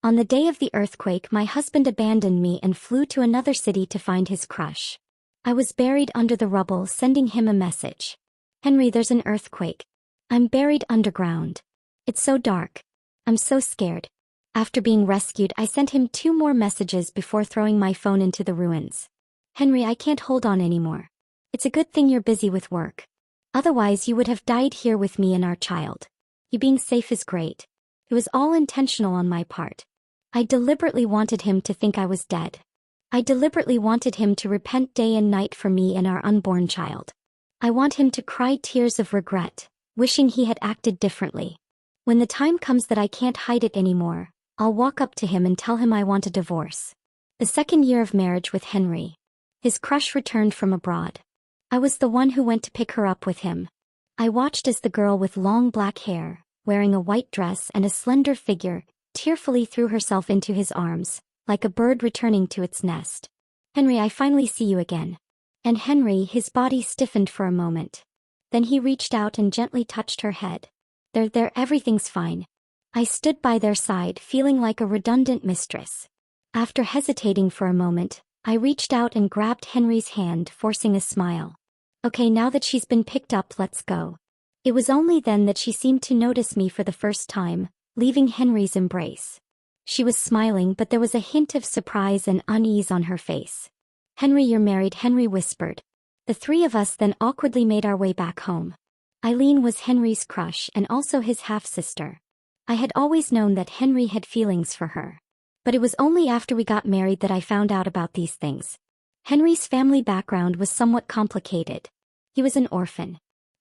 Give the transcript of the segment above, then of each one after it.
On the day of the earthquake, my husband abandoned me and flew to another city to find his crush. I was buried under the rubble, sending him a message. Henry, there's an earthquake. I'm buried underground. It's so dark. I'm so scared. After being rescued, I sent him 2 more messages before throwing my phone into the ruins. Henry, I can't hold on anymore. It's a good thing you're busy with work. Otherwise you would have died here with me and our child. You being safe is great. It was all intentional on my part. I deliberately wanted him to think I was dead. I deliberately wanted him to repent day and night for me and our unborn child. I want him to cry tears of regret, wishing he had acted differently. When the time comes that I can't hide it anymore, I'll walk up to him and tell him I want a divorce. The 2nd year of marriage with Henry. His crush returned from abroad. I was the one who went to pick her up with him. I watched as the girl with long black hair, wearing a white dress and a slender figure, tearfully threw herself into his arms, like a bird returning to its nest. Henry, I finally see you again. And Henry, his body stiffened for a moment. Then he reached out and gently touched her head. There, everything's fine. I stood by their side, feeling like a redundant mistress. After hesitating for a moment, I reached out and grabbed Henry's hand, forcing a smile. Okay, now that she's been picked up, let's go. It was only then that she seemed to notice me for the first time, leaving Henry's embrace. She was smiling, but there was a hint of surprise and unease on her face. Henry, you're married, Henry whispered. The 3 of us then awkwardly made our way back home. Eileen was Henry's crush and also his half-sister. I had always known that Henry had feelings for her. But it was only after we got married that I found out about these things. Henry's family background was somewhat complicated. He was an orphan.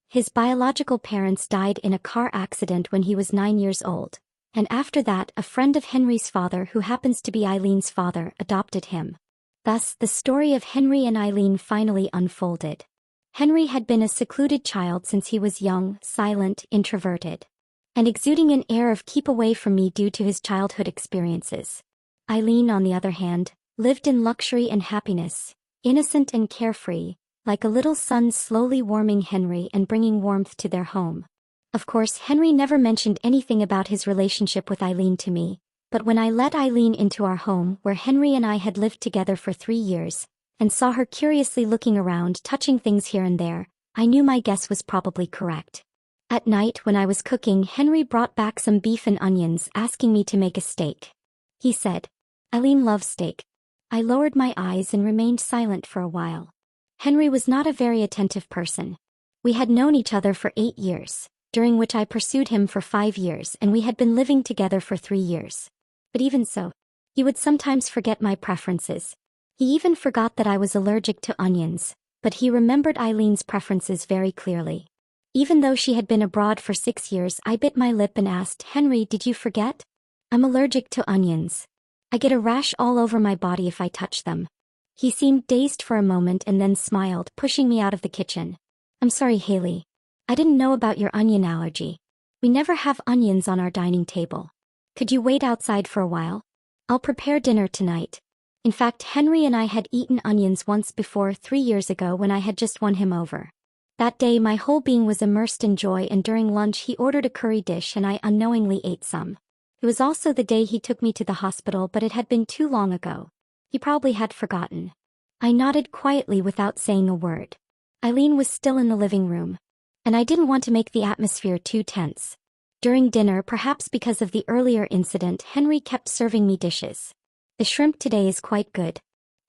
His biological parents died in a car accident when he was 9 years old, and after that a friend of Henry's father, who happens to be Eileen's father, adopted him. Thus, the story of Henry and Eileen finally unfolded. Henry had been a secluded child since he was young, silent, introverted, and exuding an air of keep away from me due to his childhood experiences. Eileen, on the other hand, lived in luxury and happiness, innocent and carefree, like a little sun slowly warming Henry and bringing warmth to their home. Of course, Henry never mentioned anything about his relationship with Eileen to me, but when I let Eileen into our home, where Henry and I had lived together for 3 years, and saw her curiously looking around, touching things here and there, I knew my guess was probably correct. At night, when I was cooking, Henry brought back some beef and onions, asking me to make a steak. He said, Eileen loves steak. I lowered my eyes and remained silent for a while. Henry was not a very attentive person. We had known each other for 8 years, during which I pursued him for 5 years, and we had been living together for 3 years. But even so, he would sometimes forget my preferences. He even forgot that I was allergic to onions, but he remembered Eileen's preferences very clearly. Even though she had been abroad for 6 years, I bit my lip and asked, Henry, did you forget? I'm allergic to onions. I get a rash all over my body if I touch them. He seemed dazed for a moment and then smiled, pushing me out of the kitchen. I'm sorry, Haley. I didn't know about your onion allergy. We never have onions on our dining table. Could you wait outside for a while? I'll prepare dinner tonight. In fact, Henry and I had eaten onions once before 3 years ago when I had just won him over. That day my whole being was immersed in joy, and during lunch he ordered a curry dish and I unknowingly ate some. It was also the day he took me to the hospital, but it had been too long ago. He probably had forgotten. I nodded quietly without saying a word. Eileen was still in the living room, and I didn't want to make the atmosphere too tense. During dinner, perhaps because of the earlier incident, Henry kept serving me dishes. The shrimp today is quite good.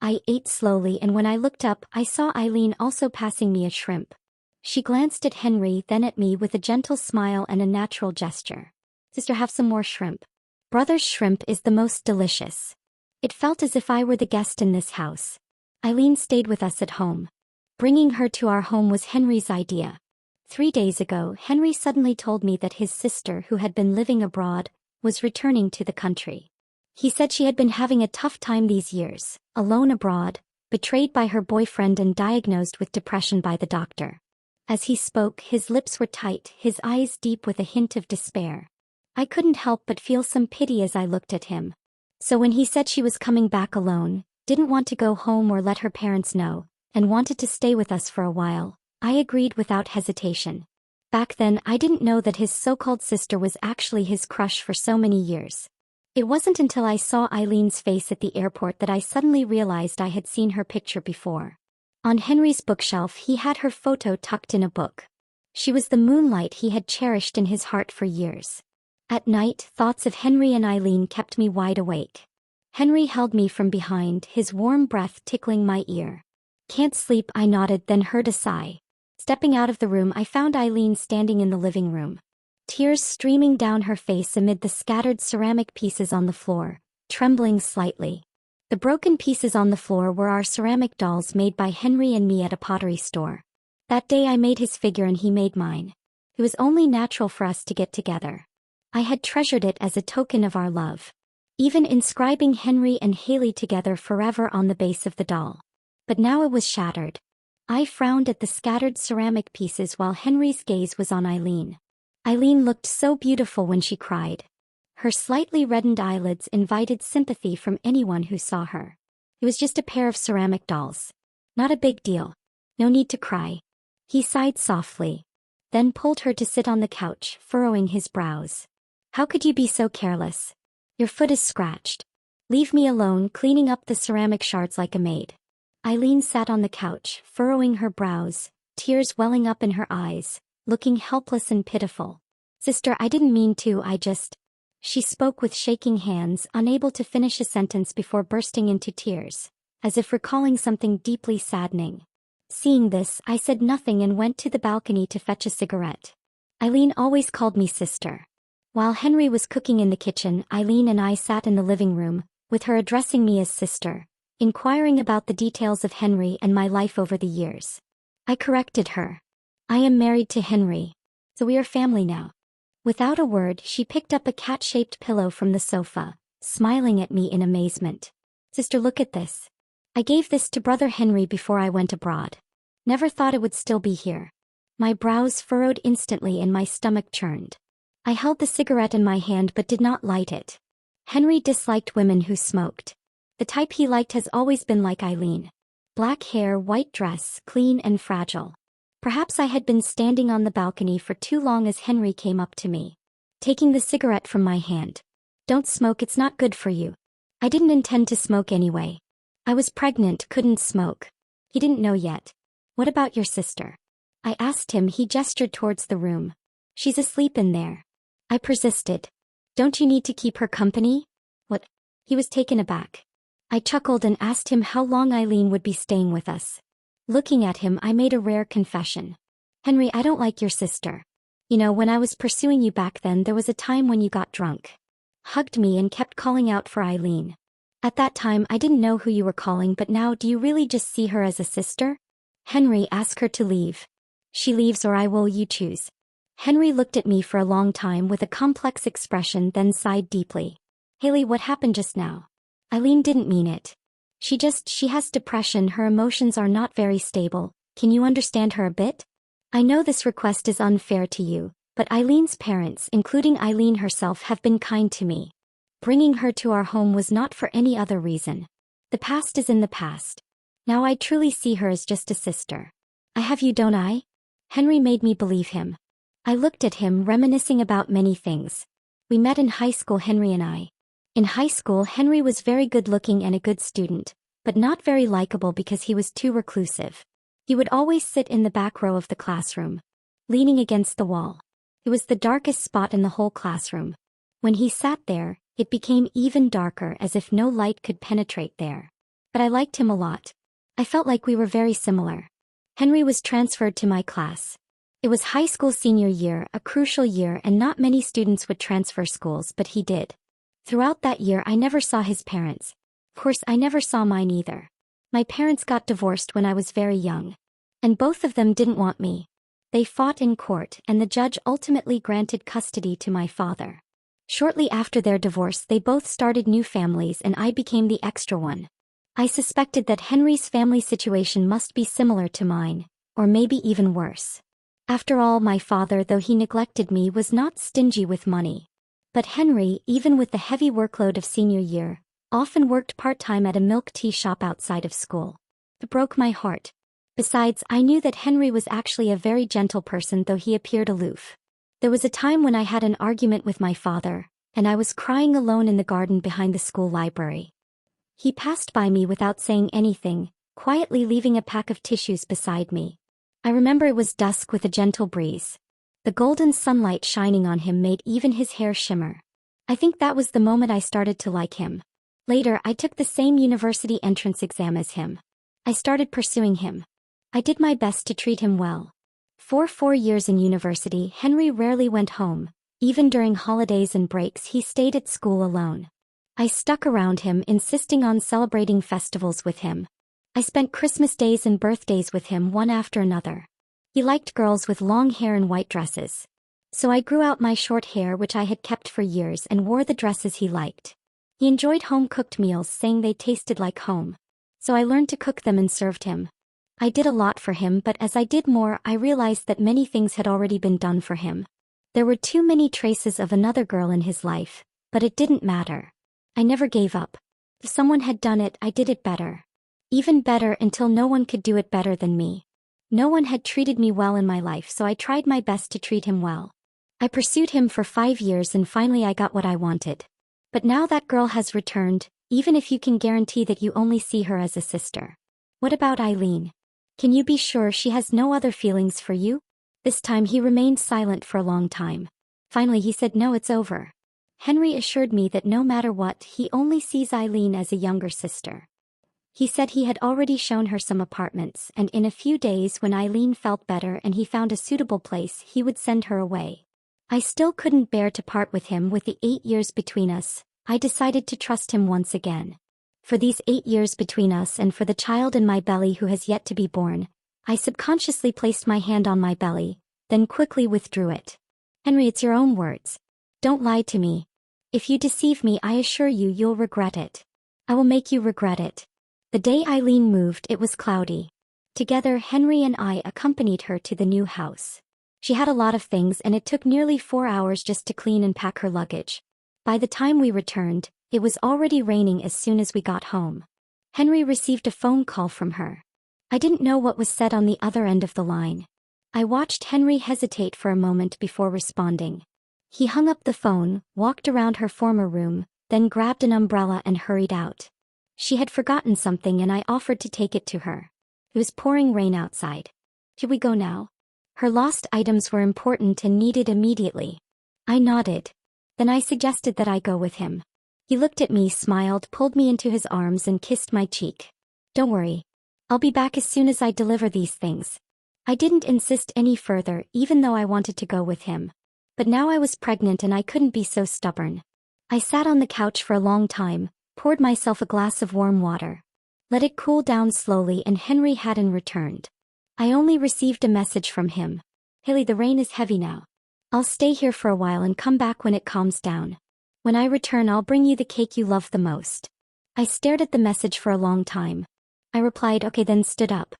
I ate slowly, and when I looked up, I saw Eileen also passing me a shrimp. She glanced at Henry, then at me with a gentle smile and a natural gesture. Sister, have some more shrimp. Brother's shrimp is the most delicious. It felt as if I were the guest in this house. Eileen stayed with us at home. Bringing her to our home was Henry's idea. 3 days ago, Henry suddenly told me that his sister, who had been living abroad, was returning to the country. He said she had been having a tough time these years, alone abroad, betrayed by her boyfriend and diagnosed with depression by the doctor. As he spoke, his lips were tight, his eyes deep with a hint of despair. I couldn't help but feel some pity as I looked at him. So when he said she was coming back alone, didn't want to go home or let her parents know, and wanted to stay with us for a while, I agreed without hesitation. Back then, I didn't know that his so-called sister was actually his crush for so many years. It wasn't until I saw Eileen's face at the airport that I suddenly realized I had seen her picture before. On Henry's bookshelf he had her photo tucked in a book. She was the moonlight he had cherished in his heart for years. At night, thoughts of Henry and Eileen kept me wide awake. Henry held me from behind, his warm breath tickling my ear. "Can't sleep," I nodded, then heard a sigh. Stepping out of the room, I found Eileen standing in the living room. Tears streaming down her face amid the scattered ceramic pieces on the floor, trembling slightly. The broken pieces on the floor were our ceramic dolls made by Henry and me at a pottery store. That day I made his figure and he made mine. It was only natural for us to get together. I had treasured it as a token of our love, even inscribing Henry and Haley together forever on the base of the doll. But now it was shattered. I frowned at the scattered ceramic pieces while Henry's gaze was on Eileen. Eileen looked so beautiful when she cried. Her slightly reddened eyelids invited sympathy from anyone who saw her. It was just a pair of ceramic dolls. Not a big deal. No need to cry. He sighed softly, then pulled her to sit on the couch, furrowing his brows. "How could you be so careless? Your foot is scratched. Leave me alone," cleaning up the ceramic shards like a maid. Eileen sat on the couch, furrowing her brows, tears welling up in her eyes, looking helpless and pitiful. "Sister, I didn't mean to, She spoke with shaking hands, unable to finish a sentence before bursting into tears, as if recalling something deeply saddening. Seeing this, I said nothing and went to the balcony to fetch a cigarette. Eileen always called me sister. While Henry was cooking in the kitchen, Eileen and I sat in the living room, with her addressing me as sister, inquiring about the details of Henry and my life over the years. I corrected her. "I am married to Henry, so we are family now." Without a word, she picked up a cat-shaped pillow from the sofa, smiling at me in amazement. "Sister, look at this. I gave this to brother Henry before I went abroad. Never thought it would still be here." My brows furrowed instantly and my stomach churned. I held the cigarette in my hand but did not light it. Henry disliked women who smoked. The type he liked has always been like Eileen. Black hair, white dress, clean and fragile. Perhaps I had been standing on the balcony for too long as Henry came up to me, taking the cigarette from my hand. "Don't smoke, it's not good for you." I didn't intend to smoke anyway. I was pregnant, couldn't smoke. He didn't know yet. "What about your sister?" I asked him. He gestured towards the room. "She's asleep in there." I persisted. "Don't you need to keep her company?" "What?" He was taken aback. I chuckled and asked him how long Eileen would be staying with us. Looking at him, I made a rare confession. "Henry, I don't like your sister. You know, when I was pursuing you back then, there was a time when you got drunk, hugged me and kept calling out for Eileen. At that time I didn't know who you were calling, but now do you really just see her as a sister?" "Henry, ask her to leave. She leaves or I will, you choose." Henry looked at me for a long time with a complex expression, then sighed deeply. "Haley, what happened just now? Eileen didn't mean it. She has depression, her emotions are not very stable. Can you understand her a bit? I know this request is unfair to you, but Eileen's parents, including Eileen herself, have been kind to me. Bringing her to our home was not for any other reason. The past is in the past. Now I truly see her as just a sister. I have you, don't I?" Henry made me believe him. I looked at him, reminiscing about many things. We met in high school, Henry and I. In high school, Henry was very good-looking and a good student, but not very likable because he was too reclusive. He would always sit in the back row of the classroom, leaning against the wall. It was the darkest spot in the whole classroom. When he sat there, it became even darker, as if no light could penetrate there. But I liked him a lot. I felt like we were very similar. Henry was transferred to my class. It was high school senior year, a crucial year, and not many students would transfer schools, but he did. Throughout that year I never saw his parents. Of course, I never saw mine either. My parents got divorced when I was very young. And both of them didn't want me. They fought in court, and the judge ultimately granted custody to my father. Shortly after their divorce, they both started new families and I became the extra one. I suspected that Henry's family situation must be similar to mine, or maybe even worse. After all, my father, though he neglected me, was not stingy with money. But Henry, even with the heavy workload of senior year, often worked part-time at a milk tea shop outside of school. It broke my heart. Besides, I knew that Henry was actually a very gentle person, though he appeared aloof. There was a time when I had an argument with my father, and I was crying alone in the garden behind the school library. He passed by me without saying anything, quietly leaving a pack of tissues beside me. I remember it was dusk with a gentle breeze. The golden sunlight shining on him made even his hair shimmer. I think that was the moment I started to like him. Later, I took the same university entrance exam as him. I started pursuing him. I did my best to treat him well. For 4 years in university, Henry rarely went home. Even during holidays and breaks, he stayed at school alone. I stuck around him, insisting on celebrating festivals with him. I spent Christmas days and birthdays with him one after another. He liked girls with long hair and white dresses. So I grew out my short hair, which I had kept for years, and wore the dresses he liked. He enjoyed home-cooked meals, saying they tasted like home. So I learned to cook them and served him. I did a lot for him, but as I did more, I realized that many things had already been done for him. There were too many traces of another girl in his life, but it didn't matter. I never gave up. If someone had done it, I did it better. Even better, until no one could do it better than me. No one had treated me well in my life, so I tried my best to treat him well. I pursued him for 5 years and finally I got what I wanted. But now that girl has returned, even if you can guarantee that you only see her as a sister. What about Eileen? Can you be sure she has no other feelings for you? This time he remained silent for a long time. Finally he said, "No, it's over." Henry assured me that no matter what, he only sees Eileen as a younger sister. He said he had already shown her some apartments, and in a few days when Eileen felt better and he found a suitable place, he would send her away. I still couldn't bear to part with him. With the 8 years between us, I decided to trust him once again. For these 8 years between us and for the child in my belly who has yet to be born, I subconsciously placed my hand on my belly, then quickly withdrew it. Henry, it's your own words. Don't lie to me. If you deceive me, I assure you, you'll regret it. I will make you regret it. The day Eileen moved, it was cloudy. Together, Henry and I accompanied her to the new house. She had a lot of things and it took nearly 4 hours just to clean and pack her luggage. By the time we returned, it was already raining as soon as we got home. Henry received a phone call from her. I didn't know what was said on the other end of the line. I watched Henry hesitate for a moment before responding. He hung up the phone, walked around her former room, then grabbed an umbrella and hurried out. She had forgotten something and I offered to take it to her. It was pouring rain outside. Should we go now? Her lost items were important and needed immediately. I nodded. Then I suggested that I go with him. He looked at me, smiled, pulled me into his arms and kissed my cheek. Don't worry. I'll be back as soon as I deliver these things. I didn't insist any further, even though I wanted to go with him. But now I was pregnant and I couldn't be so stubborn. I sat on the couch for a long time, poured myself a glass of warm water. Let it cool down slowly, and Henry hadn't returned. I only received a message from him. "Haley, the rain is heavy now. I'll stay here for a while and come back when it calms down. When I return, I'll bring you the cake you love the most." I stared at the message for a long time. I replied, "Okay," then stood up.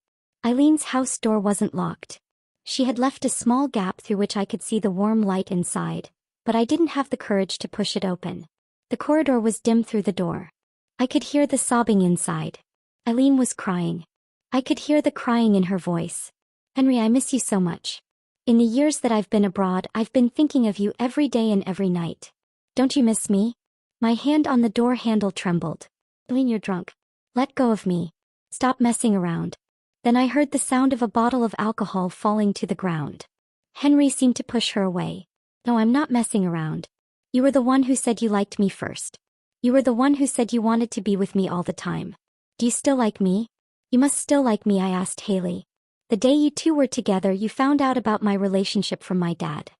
Eileen's house door wasn't locked. She had left a small gap through which I could see the warm light inside, but I didn't have the courage to push it open. The corridor was dim through the door. I could hear the sobbing inside. Eileen was crying. I could hear the crying in her voice. "Henry, I miss you so much. In the years that I've been abroad, I've been thinking of you every day and every night. Don't you miss me?" My hand on the door handle trembled. "Eileen, you're drunk. Let go of me. Stop messing around." Then I heard the sound of a bottle of alcohol falling to the ground. Henry seemed to push her away. "No, I'm not messing around. You were the one who said you liked me first. You were the one who said you wanted to be with me all the time. Do you still like me?" "You must still like me," I asked Haley. "The day you two were together, you found out about my relationship from my dad.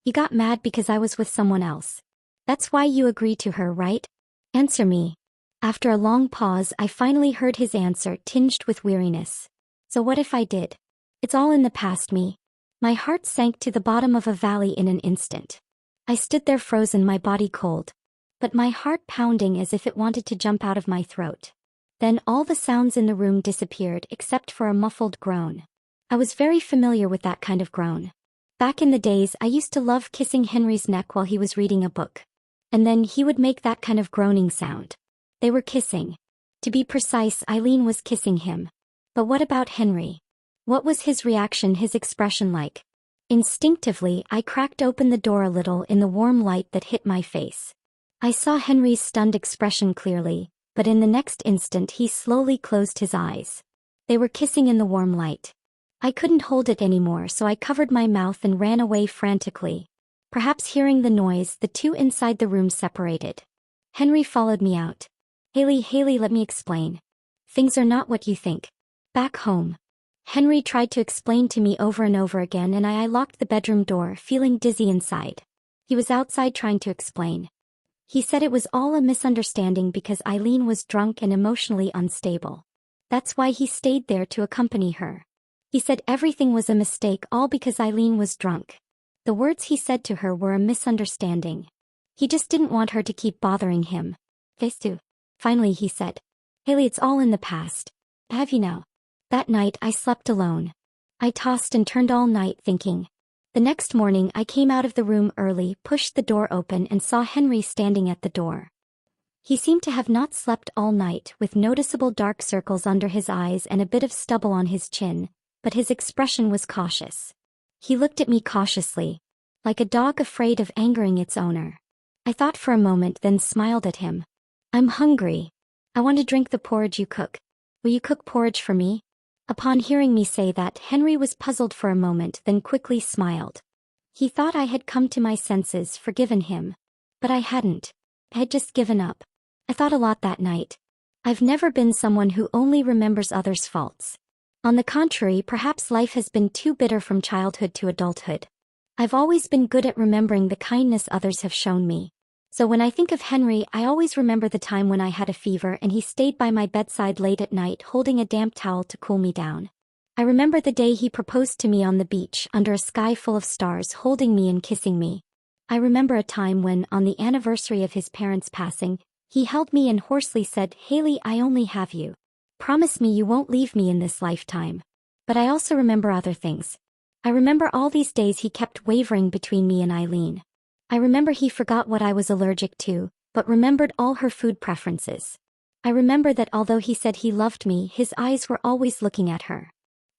You got mad because I was with someone else. That's why you agreed to her, right? Answer me." After a long pause, I finally heard his answer, tinged with weariness. "So what if I did? It's all in the past, me." My heart sank to the bottom of a valley in an instant. I stood there frozen, my body cold, but my heart pounding as if it wanted to jump out of my throat. Then all the sounds in the room disappeared except for a muffled groan. I was very familiar with that kind of groan. Back in the days, I used to love kissing Henry's neck while he was reading a book. And then he would make that kind of groaning sound. They were kissing. To be precise, Eileen was kissing him. But what about Henry? What was his reaction, his expression like? Instinctively, I cracked open the door a little in the warm light that hit my face. I saw Henry's stunned expression clearly, but in the next instant he slowly closed his eyes. They were kissing in the warm light. I couldn't hold it anymore, so I covered my mouth and ran away frantically. Perhaps hearing the noise, the two inside the room separated. Henry followed me out. Haley, let me explain. Things are not what you think. Back home. Henry tried to explain to me over and over again, and I locked the bedroom door, feeling dizzy inside. He was outside trying to explain. He said it was all a misunderstanding because Eileen was drunk and emotionally unstable. That's why he stayed there to accompany her. He said everything was a mistake, all because Eileen was drunk. The words he said to her were a misunderstanding. He just didn't want her to keep bothering him. Finally he said, Haley, it's all in the past. Have you now? That night I slept alone. I tossed and turned all night thinking. The next morning I came out of the room early, pushed the door open and saw Henry standing at the door. He seemed to have not slept all night, with noticeable dark circles under his eyes and a bit of stubble on his chin, but his expression was cautious. He looked at me cautiously, like a dog afraid of angering its owner. I thought for a moment, then smiled at him. I'm hungry. I want to drink the porridge you cook. Will you cook porridge for me? Upon hearing me say that, Henry was puzzled for a moment, then quickly smiled. He thought I had come to my senses, forgiven him. But I hadn't. I had just given up. I thought a lot that night. I've never been someone who only remembers others' faults. On the contrary, perhaps life has been too bitter from childhood to adulthood. I've always been good at remembering the kindness others have shown me. So when I think of Henry, I always remember the time when I had a fever and he stayed by my bedside late at night holding a damp towel to cool me down. I remember the day he proposed to me on the beach under a sky full of stars, holding me and kissing me. I remember a time when, on the anniversary of his parents' passing, he held me and hoarsely said, Haley, I only have you. Promise me you won't leave me in this lifetime. But I also remember other things. I remember all these days he kept wavering between me and Eileen. I remember he forgot what I was allergic to, but remembered all her food preferences. I remember that although he said he loved me, his eyes were always looking at her.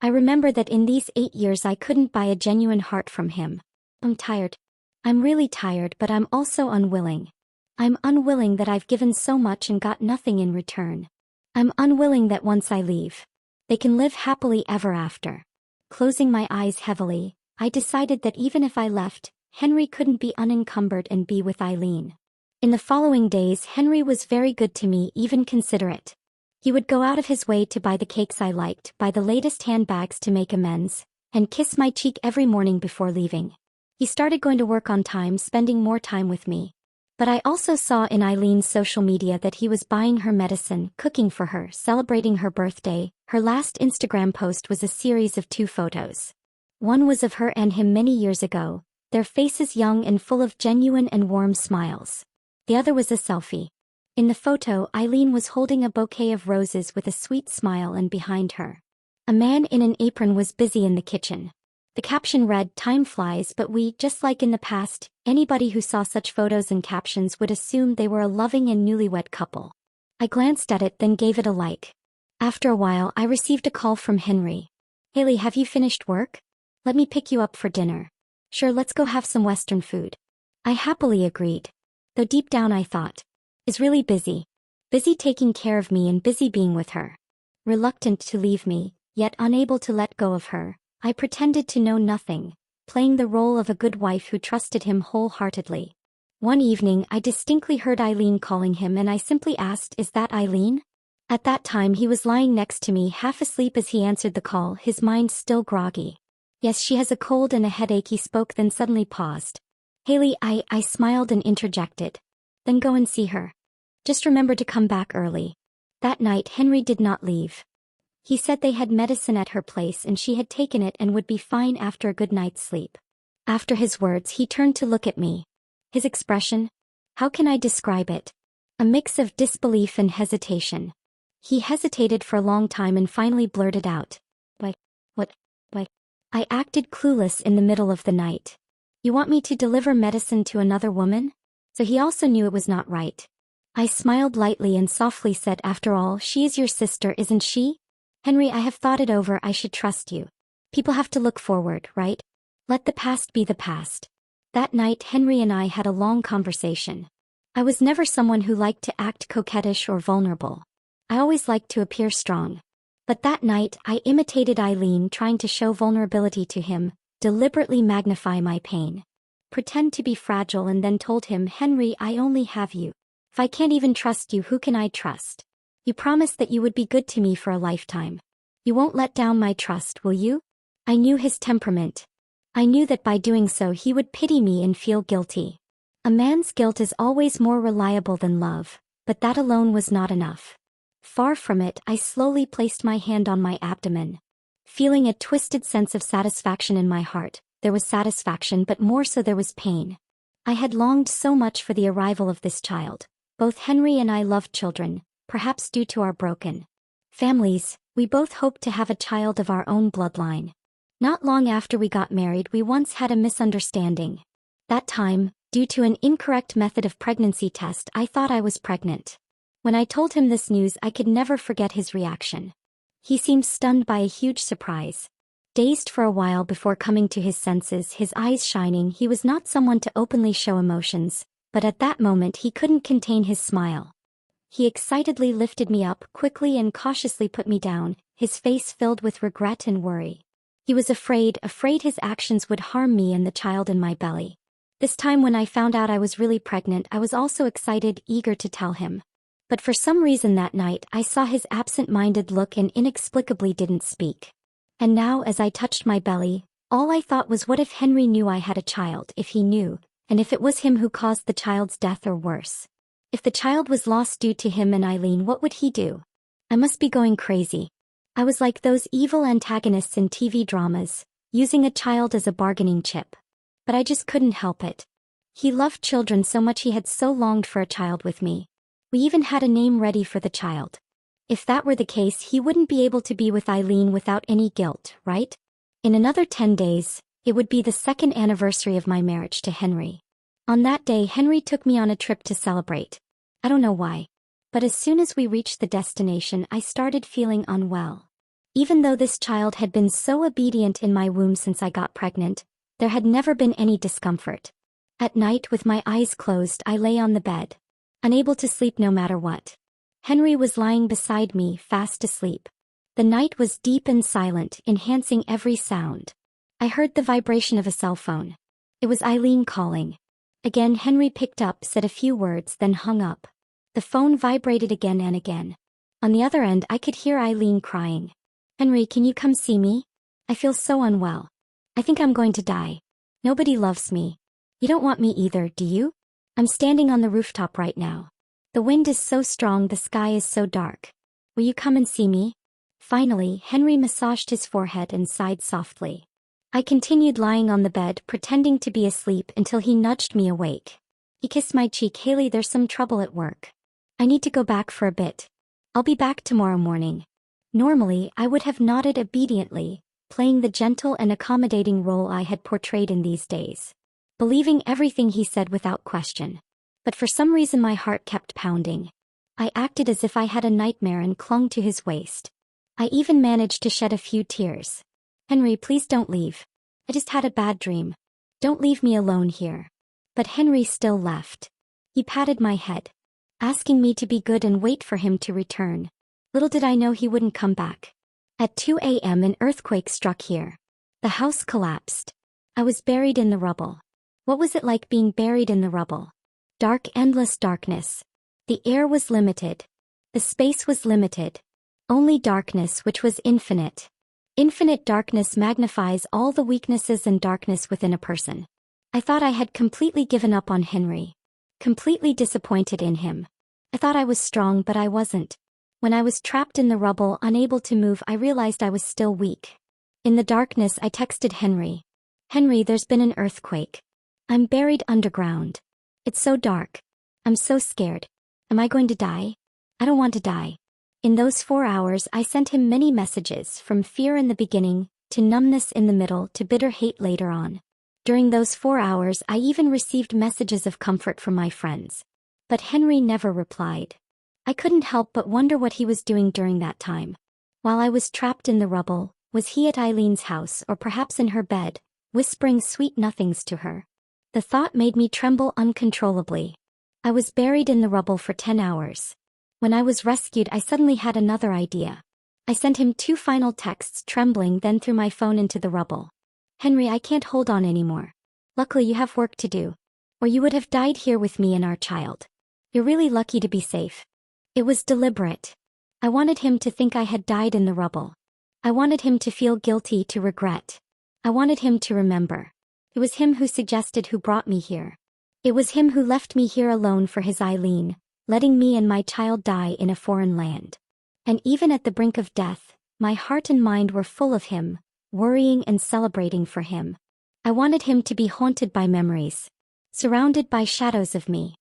I remember that in these 8 years I couldn't buy a genuine heart from him. I'm tired. I'm really tired, but I'm also unwilling. I'm unwilling that I've given so much and got nothing in return. I'm unwilling that once I leave, they can live happily ever after. Closing my eyes heavily, I decided that even if I left, Henry couldn't be unencumbered and be with Eileen. In the following days, Henry was very good to me, even considerate. He would go out of his way to buy the cakes I liked, buy the latest handbags to make amends, and kiss my cheek every morning before leaving. He started going to work on time, spending more time with me. But I also saw in Eileen's social media that he was buying her medicine, cooking for her, celebrating her birthday. Her last Instagram post was a series of 2 photos. One was of her and him many years ago, their faces young and full of genuine and warm smiles. The other was a selfie. In the photo, Eileen was holding a bouquet of roses with a sweet smile, and behind her, a man in an apron was busy in the kitchen. The caption read, "Time flies, but we," just like in the past, anybody who saw such photos and captions would assume they were a loving and newlywed couple. I glanced at it, then gave it a like. After a while, I received a call from Henry. Haley, have you finished work? Let me pick you up for dinner. Sure, let's go have some Western food. I happily agreed. Though deep down I thought, is really busy. Busy taking care of me and busy being with her. Reluctant to leave me, yet unable to let go of her, I pretended to know nothing, playing the role of a good wife who trusted him wholeheartedly. One evening I distinctly heard Eileen calling him, and I simply asked, "Is that Eileen?" At that time he was lying next to me, half asleep as he answered the call, his mind still groggy. "Yes, she has a cold and a headache," he spoke, then suddenly paused. "Haley," I smiled and interjected. "Then go and see her. Just remember to come back early." That night Henry did not leave. He said they had medicine at her place and she had taken it and would be fine after a good night's sleep. After his words he turned to look at me. His expression? How can I describe it? A mix of disbelief and hesitation. He hesitated for a long time and finally blurted out, What? I acted clueless in the middle of the night. "You want me to deliver medicine to another woman?" So he also knew it was not right. I smiled lightly and softly said, "After all, she is your sister, isn't she?" "Henry, I have thought it over. I should trust you. People have to look forward, right? Let the past be the past." That night Henry and I had a long conversation. I was never someone who liked to act coquettish or vulnerable. I always liked to appear strong. But that night, I imitated Eileen, trying to show vulnerability to him, deliberately magnify my pain. Pretend to be fragile, and then told him, "Henry, I only have you. If I can't even trust you, who can I trust? You promised that you would be good to me for a lifetime. You won't let down my trust, will you?" I knew his temperament. I knew that by doing so he would pity me and feel guilty. A man's guilt is always more reliable than love, but that alone was not enough. Far from it, I slowly placed my hand on my abdomen. Feeling a twisted sense of satisfaction in my heart, there was satisfaction, but more so there was pain. I had longed so much for the arrival of this child. Both Henry and I loved children, perhaps due to our broken families. We both hoped to have a child of our own bloodline. Not long after we got married, we once had a misunderstanding. That time, due to an incorrect method of pregnancy test, I thought I was pregnant. When I told him this news, I could never forget his reaction. He seemed stunned by a huge surprise. Dazed for a while before coming to his senses, his eyes shining. He was not someone to openly show emotions, but at that moment he couldn't contain his smile. He excitedly lifted me up quickly and cautiously put me down, his face filled with regret and worry. He was afraid his actions would harm me and the child in my belly. This time when I found out I was really pregnant, I was also excited, eager to tell him. But for some reason that night, I saw his absent-minded look and inexplicably didn't speak. And now, as I touched my belly, all I thought was, what if Henry knew I had a child? If he knew, and if it was him who caused the child's death or worse? If the child was lost due to him and Eileen, what would he do? I must be going crazy. I was like those evil antagonists in TV dramas, using a child as a bargaining chip. But I just couldn't help it. He loved children so much, he had so longed for a child with me. We even had a name ready for the child. If that were the case, he wouldn't be able to be with Eileen without any guilt, right? In another 10 days, it would be the second anniversary of my marriage to Henry. On that day, Henry took me on a trip to celebrate. I don't know why. But as soon as we reached the destination, I started feeling unwell. Even though this child had been so obedient in my womb since I got pregnant, there had never been any discomfort. At night, with my eyes closed, I lay on the bed, unable to sleep no matter what. Henry was lying beside me, fast asleep. The night was deep and silent, enhancing every sound. I heard the vibration of a cell phone. It was Eileen calling. Again, Henry picked up, said a few words, then hung up. The phone vibrated again and again. On the other end, I could hear Eileen crying. "Henry, can you come see me? I feel so unwell. I think I'm going to die. Nobody loves me. You don't want me either, do you? I'm standing on the rooftop right now. The wind is so strong, the sky is so dark. Will you come and see me?" Finally, Henry massaged his forehead and sighed softly. I continued lying on the bed, pretending to be asleep, until he nudged me awake. He kissed my cheek. "Haley, there's some trouble at work. I need to go back for a bit. I'll be back tomorrow morning." Normally, I would have nodded obediently, playing the gentle and accommodating role I had portrayed in these days, believing everything he said without question. But for some reason my heart kept pounding. I acted as if I had a nightmare and clung to his waist. I even managed to shed a few tears. "Henry, please don't leave. I just had a bad dream. Don't leave me alone here." But Henry still left. He patted my head, asking me to be good and wait for him to return. Little did I know he wouldn't come back. At 2 a.m. an earthquake struck here. The house collapsed. I was buried in the rubble. What was it like being buried in the rubble? Dark, endless darkness. The air was limited. The space was limited. Only darkness, which was infinite. Infinite darkness magnifies all the weaknesses and darkness within a person. I thought I had completely given up on Henry. Completely disappointed in him. I thought I was strong, but I wasn't. When I was trapped in the rubble, unable to move, I realized I was still weak. In the darkness, I texted Henry. "Henry, there's been an earthquake. I'm buried underground. It's so dark. I'm so scared. Am I going to die? I don't want to die." In those 4 hours, I sent him many messages, from fear in the beginning, to numbness in the middle, to bitter hate later on. During those 4 hours, I even received messages of comfort from my friends. But Henry never replied. I couldn't help but wonder what he was doing during that time. While I was trapped in the rubble, was he at Eileen's house, or perhaps in her bed, whispering sweet nothings to her? The thought made me tremble uncontrollably. I was buried in the rubble for 10 hours. When I was rescued, I suddenly had another idea. I sent him 2 final texts, trembling, then threw my phone into the rubble. Henry, I can't hold on anymore. Luckily you have work to do. Or you would have died here with me and our child. You're really lucky to be safe. It was deliberate. I wanted him to think I had died in the rubble. I wanted him to feel guilty, to regret. I wanted him to remember. It was him who suggested, who brought me here. It was him who left me here alone for his Eileen, letting me and my child die in a foreign land. And even at the brink of death, my heart and mind were full of him, worrying and celebrating for him. I wanted him to be haunted by memories, surrounded by shadows of me.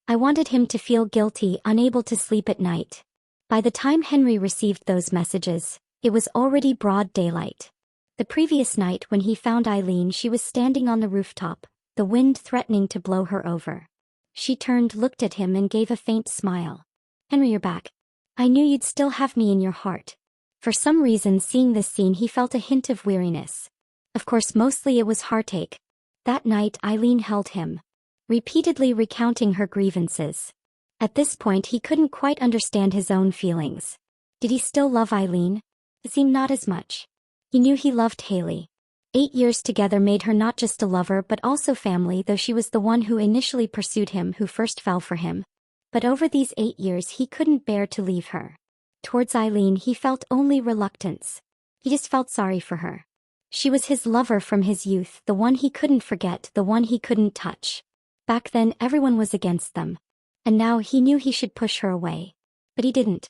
I wanted him to feel guilty, unable to sleep at night. By the time Henry received those messages, it was already broad daylight. The previous night when he found Eileen, she was standing on the rooftop, the wind threatening to blow her over. She turned, looked at him, and gave a faint smile. Henry, you're back. I knew you'd still have me in your heart. For some reason, seeing this scene, he felt a hint of weariness. Of course, mostly it was heartache. That night, Eileen held him, repeatedly recounting her grievances. At this point, he couldn't quite understand his own feelings. Did he still love Eileen? It seemed not as much. He knew he loved Haley. 8 years together made her not just a lover but also family, though she was the one who initially pursued him, who first fell for him. But over these 8 years he couldn't bear to leave her. Towards Eileen he felt only reluctance. He just felt sorry for her. She was his lover from his youth, the one he couldn't forget, the one he couldn't touch. Back then everyone was against them. And now he knew he should push her away. But he didn't.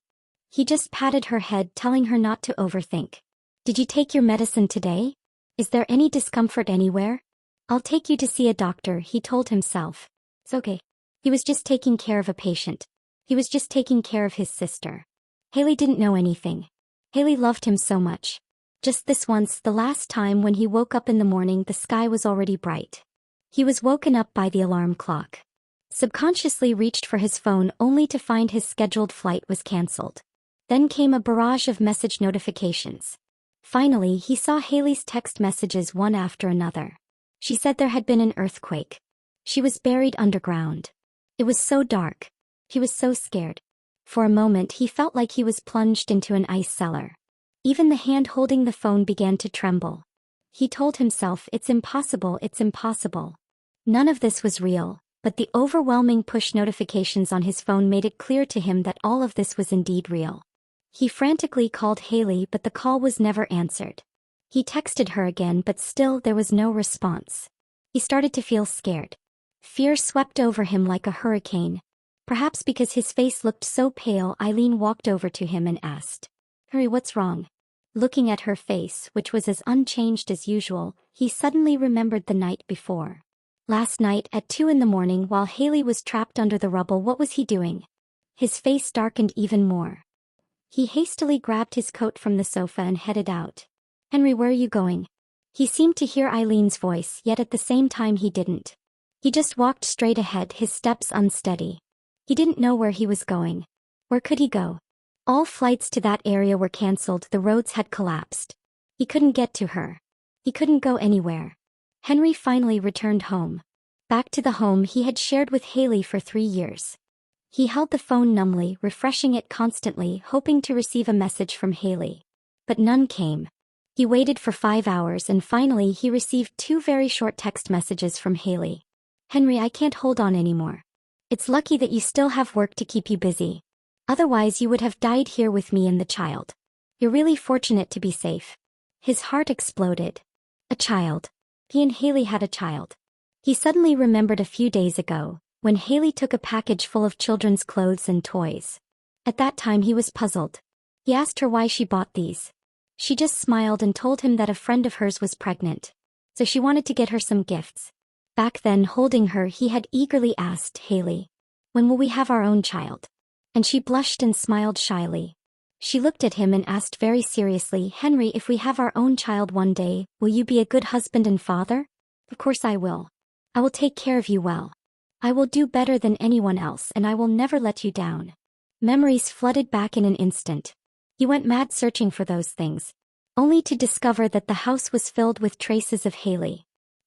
He just patted her head, telling her not to overthink. Did you take your medicine today? Is there any discomfort anywhere? I'll take you to see a doctor, he told himself. It's okay. He was just taking care of a patient. He was just taking care of his sister. Haley didn't know anything. Haley loved him so much. Just this once, the last time when he woke up in the morning, the sky was already bright. He was woken up by the alarm clock. Subconsciously reached for his phone only to find his scheduled flight was cancelled. Then came a barrage of message notifications. Finally, he saw Haley's text messages one after another. She said there had been an earthquake. She was buried underground. It was so dark. He was so scared. For a moment he felt like he was plunged into an ice cellar. Even the hand holding the phone began to tremble. He told himself, it's impossible, it's impossible. None of this was real, but the overwhelming push notifications on his phone made it clear to him that all of this was indeed real. He frantically called Haley, but the call was never answered. He texted her again, but still there was no response. He started to feel scared. Fear swept over him like a hurricane. Perhaps because his face looked so pale, Eileen walked over to him and asked, "Harry, what's wrong?" Looking at her face, which was as unchanged as usual, he suddenly remembered the night before. Last night at 2 in the morning, while Haley was trapped under the rubble, what was he doing? His face darkened even more. He hastily grabbed his coat from the sofa and headed out. "Henry, where are you going?" He seemed to hear Eileen's voice, yet at the same time he didn't. He just walked straight ahead, his steps unsteady. He didn't know where he was going. Where could he go? All flights to that area were cancelled, the roads had collapsed. He couldn't get to her. He couldn't go anywhere. Henry finally returned home. Back to the home he had shared with Haley for 3 years. He held the phone numbly, refreshing it constantly, hoping to receive a message from Haley. But none came. He waited for 5 hours and finally he received 2 very short text messages from Haley. "Henry, I can't hold on anymore. It's lucky that you still have work to keep you busy. Otherwise you would have died here with me and the child. You're really fortunate to be safe." His heart exploded. A child. He and Haley had a child. He suddenly remembered a few days ago, when Haley took a package full of children's clothes and toys. At that time he was puzzled. He asked her why she bought these. She just smiled and told him that a friend of hers was pregnant. So she wanted to get her some gifts. Back then, holding her, he had eagerly asked, "Haley, when will we have our own child?" And she blushed and smiled shyly. She looked at him and asked very seriously, "Henry, if we have our own child one day, will you be a good husband and father?" "Of course I will. I will take care of you well. I will do better than anyone else and I will never let you down." Memories flooded back in an instant. He went mad searching for those things, only to discover that the house was filled with traces of Haley.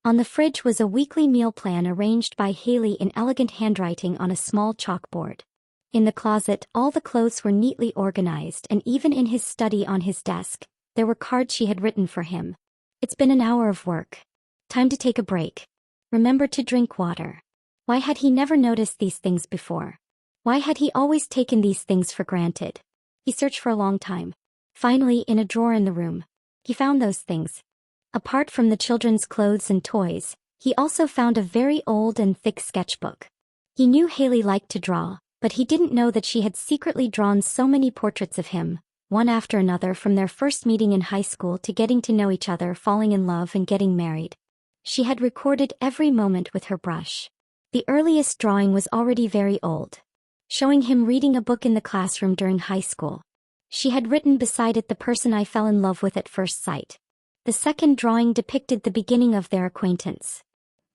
On the fridge was a weekly meal plan arranged by Haley in elegant handwriting on a small chalkboard. In the closet, all the clothes were neatly organized, and even in his study on his desk, there were cards she had written for him. It's been an hour of work. Time to take a break. Remember to drink water. Why had he never noticed these things before? Why had he always taken these things for granted? He searched for a long time. Finally, in a drawer in the room, he found those things. Apart from the children's clothes and toys, he also found a very old and thick sketchbook. He knew Haley liked to draw, but he didn't know that she had secretly drawn so many portraits of him, one after another, from their first meeting in high school to getting to know each other, falling in love and getting married. She had recorded every moment with her brush. The earliest drawing was already very old, showing him reading a book in the classroom during high school. She had written beside it, "The person I fell in love with at first sight." The second drawing depicted the beginning of their acquaintance.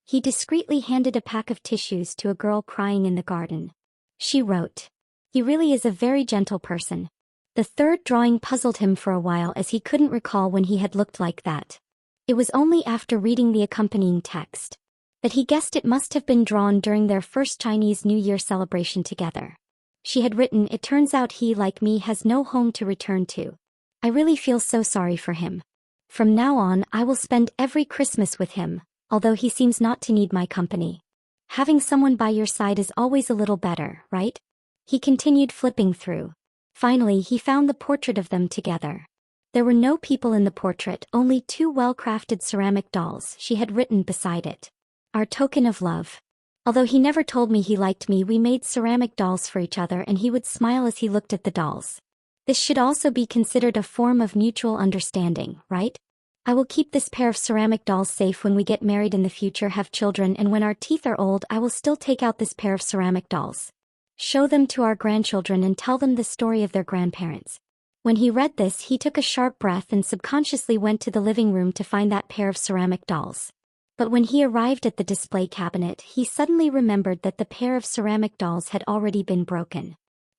He discreetly handed a pack of tissues to a girl crying in the garden. She wrote, "He really is a very gentle person." The third drawing puzzled him for a while, as he couldn't recall when he had looked like that. It was only after reading the accompanying text that he guessed it must have been drawn during their first Chinese New Year celebration together. She had written, "It turns out he, like me, has no home to return to. I really feel so sorry for him. From now on, I will spend every Christmas with him, although he seems not to need my company. Having someone by your side is always a little better, right?" He continued flipping through. Finally, he found the portrait of them together. There were no people in the portrait, only two well-crafted ceramic dolls. She had written beside it, "Our token of love. Although he never told me he liked me, we made ceramic dolls for each other," and he would smile as he looked at the dolls. "This should also be considered a form of mutual understanding, right? I will keep this pair of ceramic dolls safe when we get married in the future, have children, and when our teeth are old, I will still take out this pair of ceramic dolls, show them to our grandchildren, and tell them the story of their grandparents." When he read this, he took a sharp breath and subconsciously went to the living room to find that pair of ceramic dolls. But when he arrived at the display cabinet, he suddenly remembered that the pair of ceramic dolls had already been broken.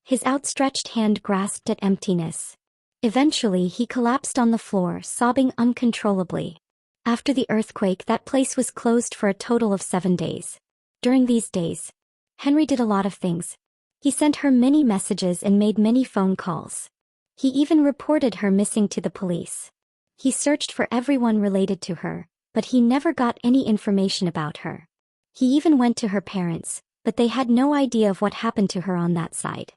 His outstretched hand grasped at emptiness. Eventually, he collapsed on the floor, sobbing uncontrollably. After the earthquake, that place was closed for a total of 7 days. During these days, Henry did a lot of things. He sent her many messages and made many phone calls. He even reported her missing to the police. He searched for everyone related to her, but he never got any information about her. He even went to her parents, but they had no idea of what happened to her on that side.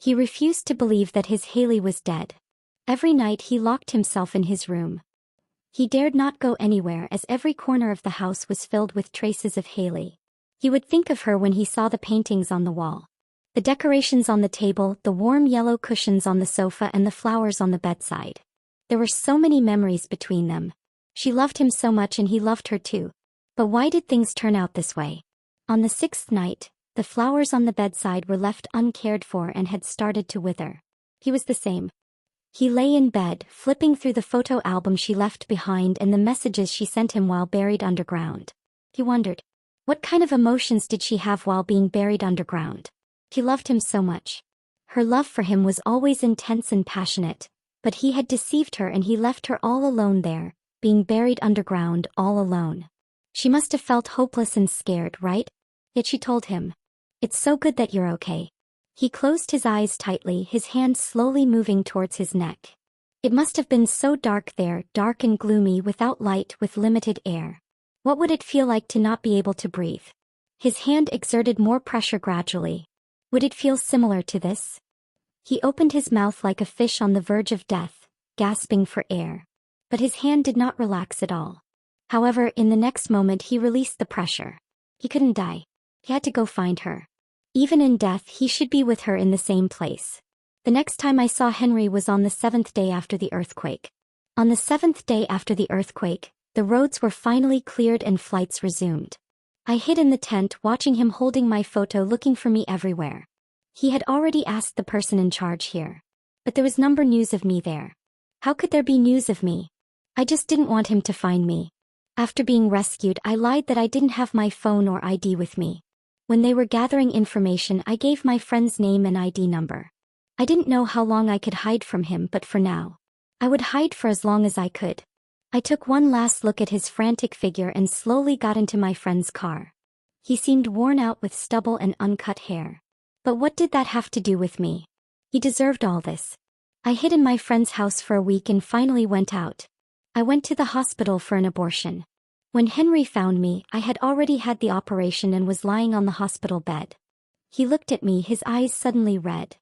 He refused to believe that his Haley was dead. Every night he locked himself in his room. He dared not go anywhere, as every corner of the house was filled with traces of Haley. He would think of her when he saw the paintings on the wall, the decorations on the table, the warm yellow cushions on the sofa, and the flowers on the bedside. There were so many memories between them. She loved him so much and he loved her too. But why did things turn out this way? On the 6th night, the flowers on the bedside were left uncared for and had started to wither. He was the same. He lay in bed, flipping through the photo album she left behind and the messages she sent him while buried underground. He wondered, what kind of emotions did she have while being buried underground? He loved him so much. Her love for him was always intense and passionate, but he had deceived her and he left her all alone there, being buried underground, all alone. She must have felt hopeless and scared, right? Yet she told him, "It's so good that you're okay." He closed his eyes tightly, his hand slowly moving towards his neck. It must have been so dark there, dark and gloomy, without light, with limited air. What would it feel like to not be able to breathe? His hand exerted more pressure gradually. Would it feel similar to this? He opened his mouth like a fish on the verge of death, gasping for air. But his hand did not relax at all. However, in the next moment he released the pressure. He couldn't die. He had to go find her. Even in death, he should be with her in the same place. The next time I saw Henry was on the 7th day after the earthquake. On the 7th day after the earthquake, the roads were finally cleared and flights resumed. I hid in the tent, watching him holding my photo, looking for me everywhere. He had already asked the person in charge here. But there was no news of me there. How could there be news of me? I just didn't want him to find me. After being rescued, I lied that I didn't have my phone or ID with me. When they were gathering information, I gave my friend's name and ID number. I didn't know how long I could hide from him, but for now, I would hide for as long as I could. I took one last look at his frantic figure and slowly got into my friend's car. He seemed worn out with stubble and uncut hair. But what did that have to do with me? He deserved all this. I hid in my friend's house for a week and finally went out. I went to the hospital for an abortion. When Henry found me, I had already had the operation and was lying on the hospital bed. He looked at me, his eyes suddenly red.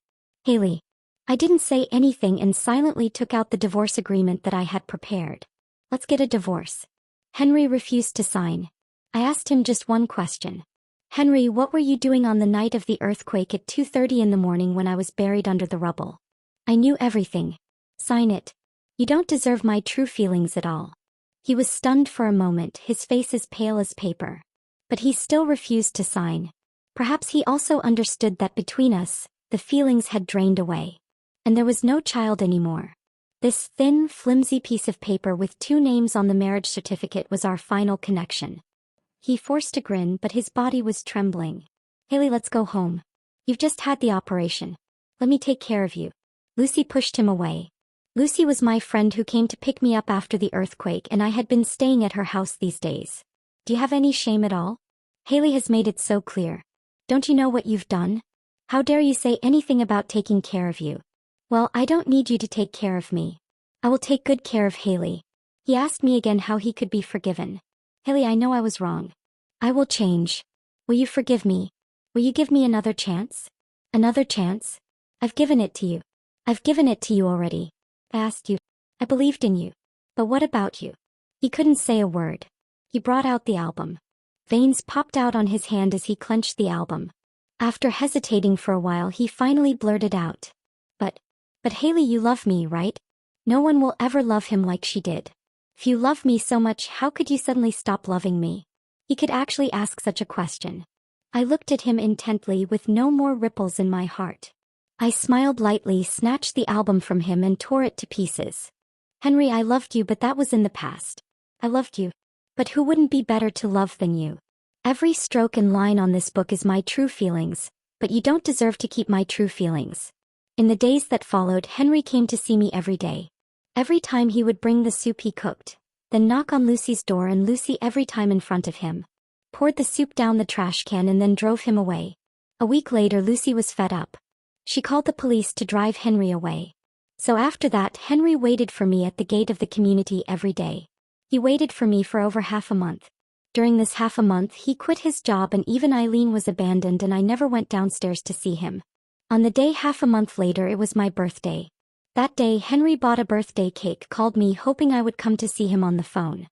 Haley. I didn't say anything and silently took out the divorce agreement that I had prepared. Let's get a divorce. Henry refused to sign. I asked him just one question. Henry, what were you doing on the night of the earthquake at 2:30 in the morning when I was buried under the rubble? I knew everything. Sign it. You don't deserve my true feelings at all. He was stunned for a moment, his face as pale as paper. But he still refused to sign. Perhaps he also understood that between us, the feelings had drained away. And there was no child anymore. This thin, flimsy piece of paper with 2 names on the marriage certificate was our final connection. He forced a grin, but his body was trembling. Haley, let's go home. You've just had the operation. Let me take care of you. Lucy pushed him away. Lucy was my friend who came to pick me up after the earthquake, and I had been staying at her house these days. Do you have any shame at all? Haley has made it so clear. Don't you know what you've done? How dare you say anything about taking care of you? Well, I don't need you to take care of me. I will take good care of Haley. He asked me again how he could be forgiven. Haley, I know I was wrong. I will change. Will you forgive me? Will you give me another chance? Another chance? I've given it to you. I've given it to you already. I asked you. I believed in you. But what about you? He couldn't say a word. He brought out the album. Veins popped out on his hand as he clenched the album. After hesitating for a while, he finally blurted out. But Haley, you love me, right? No one will ever love him like she did. If you love me so much, how could you suddenly stop loving me? He could actually ask such a question. I looked at him intently with no more ripples in my heart. I smiled lightly, snatched the album from him and tore it to pieces. Henry, I loved you, but that was in the past. I loved you. But who wouldn't be better to love than you? Every stroke and line on this book is my true feelings, but you don't deserve to keep my true feelings. In the days that followed, Henry came to see me every day. Every time he would bring the soup he cooked, then knock on Lucy's door, and Lucy, every time in front of him, poured the soup down the trash can and then drove him away. A week later, Lucy was fed up. She called the police to drive Henry away. So after that, Henry waited for me at the gate of the community every day. He waited for me for over half a month. During this half a month, he quit his job and even Eileen was abandoned, and I never went downstairs to see him. On the day half a month later, it was my birthday. That day, Henry bought a birthday cake, called me hoping I would come to see him on the phone.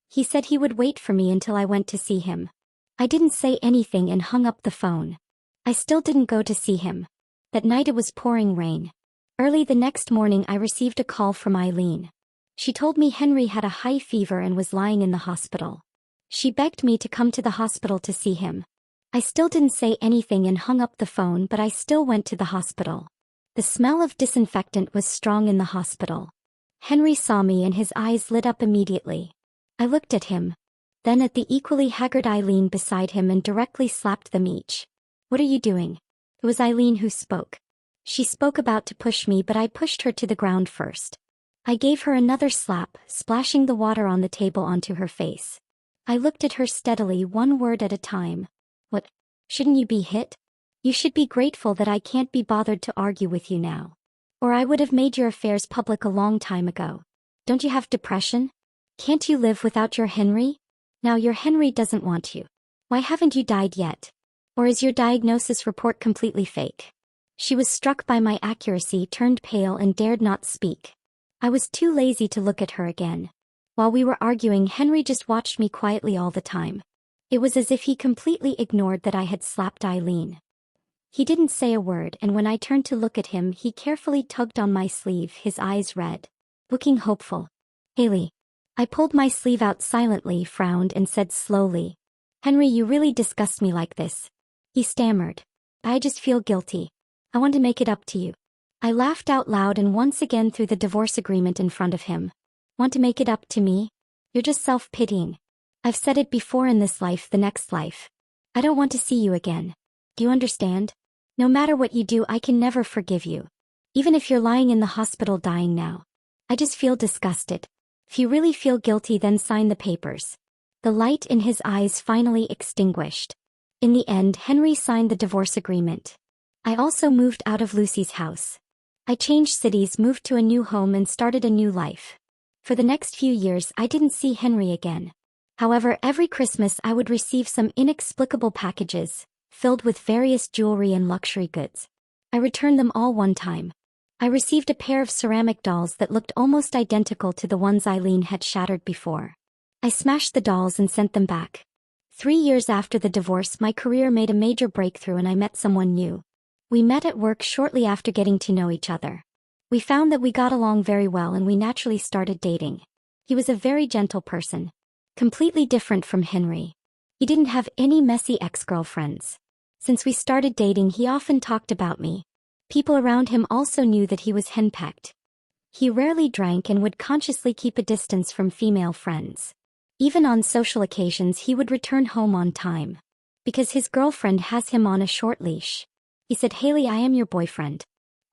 He said he would wait for me until I went to see him. I didn't say anything and hung up the phone. I still didn't go to see him. That night it was pouring rain. Early the next morning I received a call from Eileen. She told me Henry had a high fever and was lying in the hospital. She begged me to come to the hospital to see him. I still didn't say anything and hung up the phone, but I still went to the hospital. The smell of disinfectant was strong in the hospital. Henry saw me and his eyes lit up immediately. I looked at him, then at the equally haggard Eileen beside him, and directly slapped them each. What are you doing? It was Eileen who spoke. She spoke about to push me, but I pushed her to the ground first. I gave her another slap, splashing the water on the table onto her face. I looked at her steadily, one word at a time. What? Shouldn't you be hit? You should be grateful that I can't be bothered to argue with you now. Or I would have made your affairs public a long time ago. Don't you have depression? Can't you live without your Henry? Now your Henry doesn't want you. Why haven't you died yet? Or is your diagnosis report completely fake? She was struck by my accuracy, turned pale, and dared not speak. I was too lazy to look at her again. While we were arguing, Henry just watched me quietly all the time. It was as if he completely ignored that I had slapped Eileen. He didn't say a word, and when I turned to look at him, he carefully tugged on my sleeve, his eyes red, looking hopeful. Haley. I pulled my sleeve out silently, frowned, and said slowly, Henry, you really disgust me like this. He stammered. I just feel guilty. I want to make it up to you. I laughed out loud and once again threw the divorce agreement in front of him. Want to make it up to me? You're just self-pitying. I've said it before, in this life, the next life. I don't want to see you again. Do you understand? No matter what you do, I can never forgive you. Even if you're lying in the hospital dying now. I just feel disgusted. If you really feel guilty, then sign the papers. The light in his eyes finally extinguished. In the end, Henry signed the divorce agreement. I also moved out of Lucy's house. I changed cities, moved to a new home, and started a new life. For the next few years, I didn't see Henry again. However, every Christmas I would receive some inexplicable packages, filled with various jewelry and luxury goods. I returned them all one time. I received a pair of ceramic dolls that looked almost identical to the ones Eileen had shattered before. I smashed the dolls and sent them back. 3 years after the divorce, my career made a major breakthrough and I met someone new. We met at work shortly after getting to know each other. We found that we got along very well and we naturally started dating. He was a very gentle person. Completely different from Henry. He didn't have any messy ex-girlfriends. Since we started dating, he often talked about me. People around him also knew that he was henpecked. He rarely drank and would consciously keep a distance from female friends. Even on social occasions, he would return home on time. Because his girlfriend has him on a short leash. He said, "Haley, I am your boyfriend.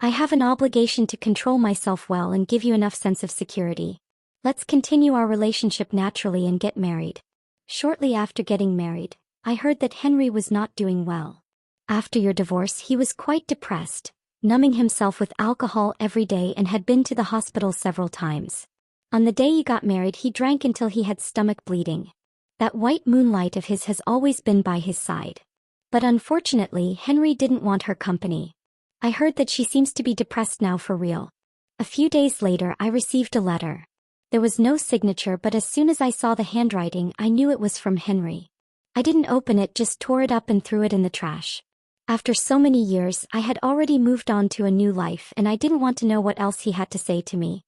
I have an obligation to control myself well and give you enough sense of security. Let's continue our relationship naturally and get married." Shortly after getting married, I heard that Henry was not doing well. After your divorce, he was quite depressed, numbing himself with alcohol every day and had been to the hospital several times. On the day you got married, he drank until he had stomach bleeding. That white moonlight of his has always been by his side. But unfortunately, Henry didn't want her company. I heard that she seems to be depressed now for real. A few days later, I received a letter. There was no signature, but as soon as I saw the handwriting, I knew it was from Henry. I didn't open it, just tore it up and threw it in the trash. After so many years, I had already moved on to a new life and I didn't want to know what else he had to say to me.